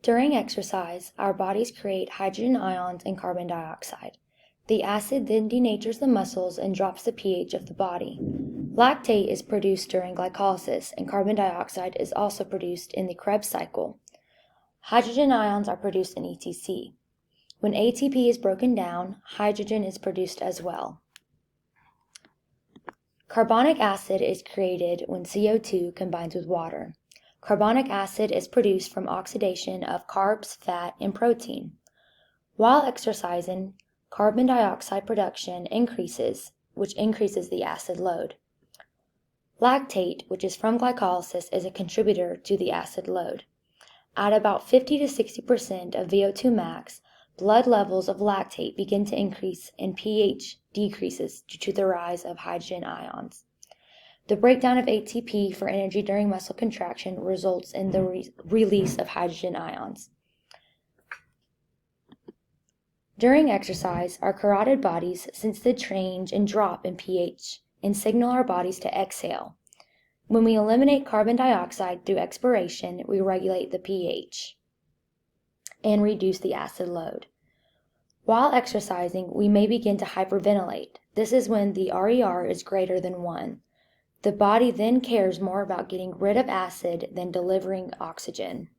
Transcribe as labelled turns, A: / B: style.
A: During exercise, our bodies create hydrogen ions and carbon dioxide. The acid then denatures the muscles and drops the pH of the body. Lactate is produced during glycolysis, and carbon dioxide is also produced in the Krebs cycle. Hydrogen ions are produced in ETC. When ATP is broken down, hydrogen is produced as well. Carbonic acid is created when CO2 combines with water. Carbonic acid is produced from oxidation of carbs, fat, and protein. While exercising, carbon dioxide production increases, which increases the acid load. Lactate, which is from glycolysis, is a contributor to the acid load. At about 50 to 60% of VO2 max, blood levels of lactate begin to increase and pH decreases due to the rise of hydrogen ions. The breakdown of ATP for energy during muscle contraction results in the release of hydrogen ions. During exercise, our carotid bodies sense the change and drop in pH and signal our bodies to exhale. When we eliminate carbon dioxide through expiration, we regulate the pH and reduce the acid load. While exercising, we may begin to hyperventilate. This is when the RER is greater than 1. The body then cares more about getting rid of acid than delivering oxygen.